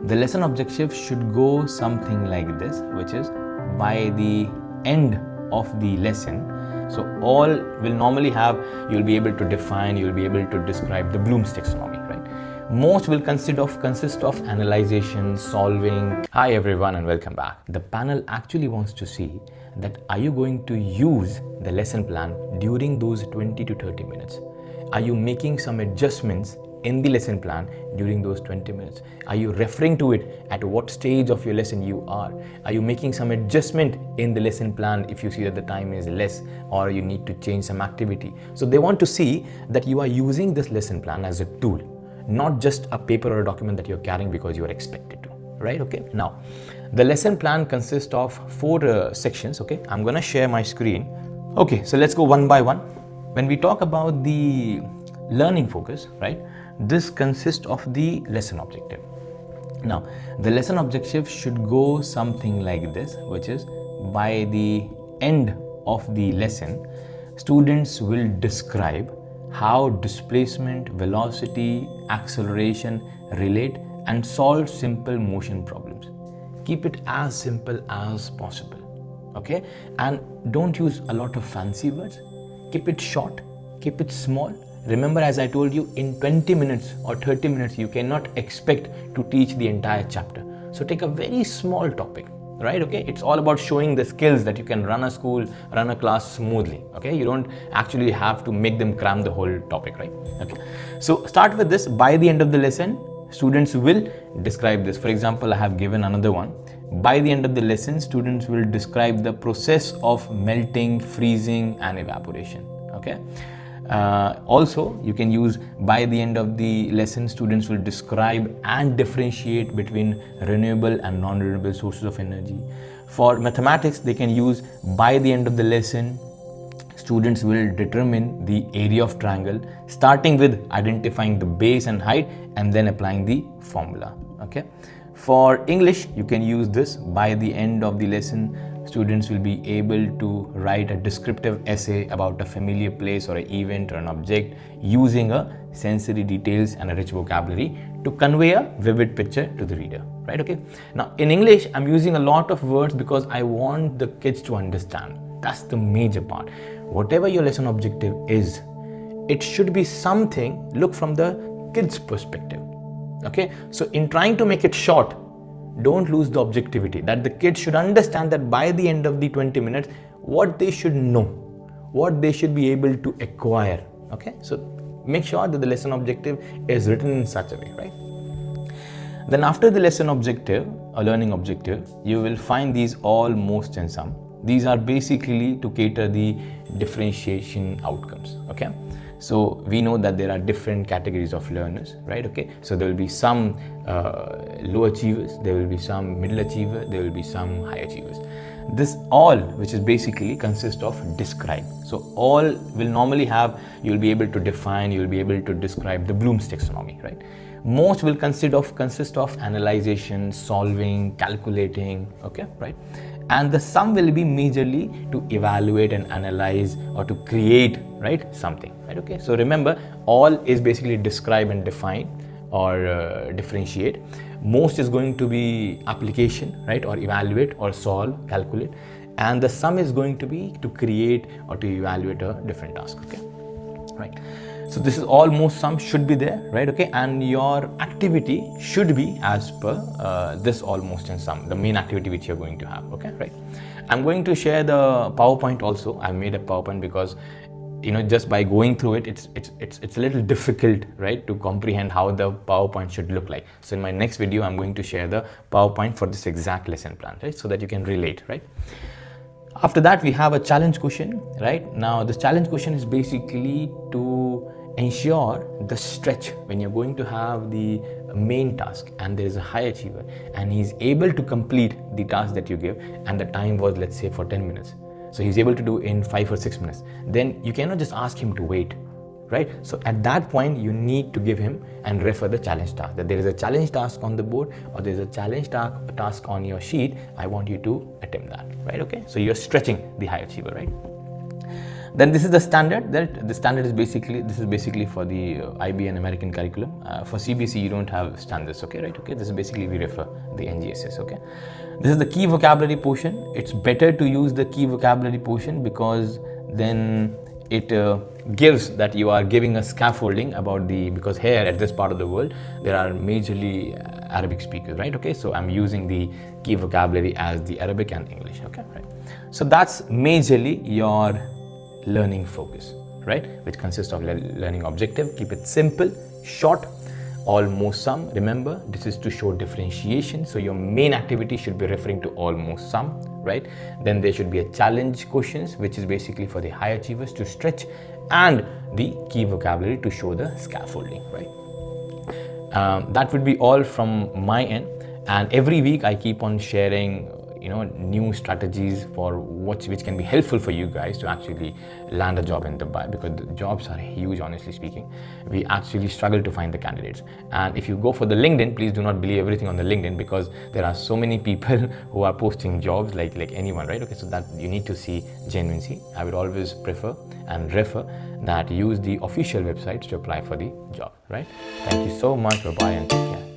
The lesson objective should go something like this, which is by the end of the lesson. So all will normally have, you'll be able to define, you'll be able to describe the Bloom's taxonomy, right? Most will consist of analyzation, solving. Hi everyone and welcome back. The panel actually wants to see that are you going to use the lesson plan during those 20 to 30 minutes? Are you making some adjustments in the lesson plan during those 20 minutes? Are you referring to it at what stage of your lesson you are? Are you making some adjustment in the lesson plan if you see that the time is less or you need to change some activity? So they want to see that you are using this lesson plan as a tool, not just a paper or a document that you're carrying because you are expected to, right? Okay. Now, the lesson plan consists of 4 sections. Okay. I'm going to share my screen. Okay. So let's go one by one. When we talk about the learning focus, right? This consists of the lesson objective. Now, the lesson objective should go something like this, which is by the end of the lesson, students will describe how displacement, velocity, acceleration relate and solve simple motion problems. Keep it as simple as possible, okay? And don't use a lot of fancy words. Keep it short, keep it small. Remember, as I told you, in 20 minutes or 30 minutes, you cannot expect to teach the entire chapter. So take a very small topic, right? Okay. It's all about showing the skills that you can run a school, run a class smoothly. Okay. You don't actually have to make them cram the whole topic, right? Okay. So start with this. By the end of the lesson, students will describe this. For example, I have given another one. By the end of the lesson, students will describe the process of melting, freezing, and evaporation. Okay. Also, you can use by the end of the lesson, students will describe and differentiate between renewable and non-renewable sources of energy. For mathematics, they can use by the end of the lesson, students will determine the area of triangle, starting with identifying the base and height and then applying the formula. Okay. For English, you can use this. By the end of the lesson, students will be able to write a descriptive essay about a familiar place or an event or an object using a sensory details and a rich vocabulary to convey a vivid picture to the reader, right? Okay. Now, in English, I'm using a lot of words because I want the kids to understand. That's the major part. Whatever your lesson objective is, it should be something, look from the kids' perspective. Okay. So in trying to make it short, don't lose the objectivity that the kids should understand that by the end of the 20 minutes, what they should know, what they should be able to acquire. Okay. So make sure that the lesson objective is written in such a way, right? Then after the lesson objective, a learning objective, you will find these all, most and some. These are basically to cater the differentiation outcomes. Okay. So we know that there are different categories of learners, right? Okay. So there will be some low achievers, there will be some middle achiever, there will be some high achievers. This all, which is basically consists of describe. So all will normally have, you'll be able to define, you'll be able to describe the Bloom's taxonomy, right? Most will consist of analyzation, solving, calculating, okay, right? And the sum will be majorly to evaluate and analyze or to create, right, something, right? Okay. So remember, all is basically describe and define or differentiate. Most is going to be application, right, or evaluate or solve, calculate, and the sum is going to be to create or to evaluate a different task. Okay, right? So this is almost sum should be there, right? Okay, and your activity should be as per this almost and sum, the main activity which you're going to have. Okay, right? I'm going to share the PowerPoint also. I made a PowerPoint because, you know, just by going through it, it's a little difficult, right, to comprehend how the PowerPoint should look like. So in my next video, I'm going to share the PowerPoint for this exact lesson plan, right, so that you can relate, right? After that, we have a challenge question, right? Now, this challenge question is basically to ensure the stretch when you're going to have the main task and there is a high achiever and he's able to complete the task that you give and the time was, let's say, for 10 minutes. So he's able to do in 5 or 6 minutes. Then you cannot just ask him to wait, right? So at that point, you need to give him and refer the challenge task, that there is a challenge task on the board or there is a challenge task on your sheet. I want you to attempt that, right? Okay. So you're stretching the high achiever, right? Then this is the standard. That the standard is basically, this is basically for the IB and American curriculum. For CBC you don't have standards, okay, right? Okay, this is basically we refer the NGSS, okay. This is the key vocabulary portion. It's better to use the key vocabulary portion because then it gives that you are giving a scaffolding about the, because here at this part of the world there are majorly Arabic speakers, right? Okay, so I'm using the key vocabulary as the Arabic and English, okay, right? So that's majorly your learning focus, right, which consists of learning objective. Keep it simple, short, almost sum. Remember, this is to show differentiation, so your main activity should be referring to almost sum, right? Then there should be a challenge questions, which is basically for the high achievers to stretch, and the key vocabulary to show the scaffolding, right? That would be all from my end, and every week I keep on sharing new strategies for which can be helpful for you guys to actually land a job in Dubai, because the jobs are huge, honestly speaking. We actually struggle to find the candidates. And if you go for the LinkedIn, please do not believe everything on the LinkedIn, because there are so many people who are posting jobs like anyone, right? Okay, so that you need to see genuinely. I would always prefer and refer that use the official websites to apply for the job, right? Thank you so much. Bye-bye and take care.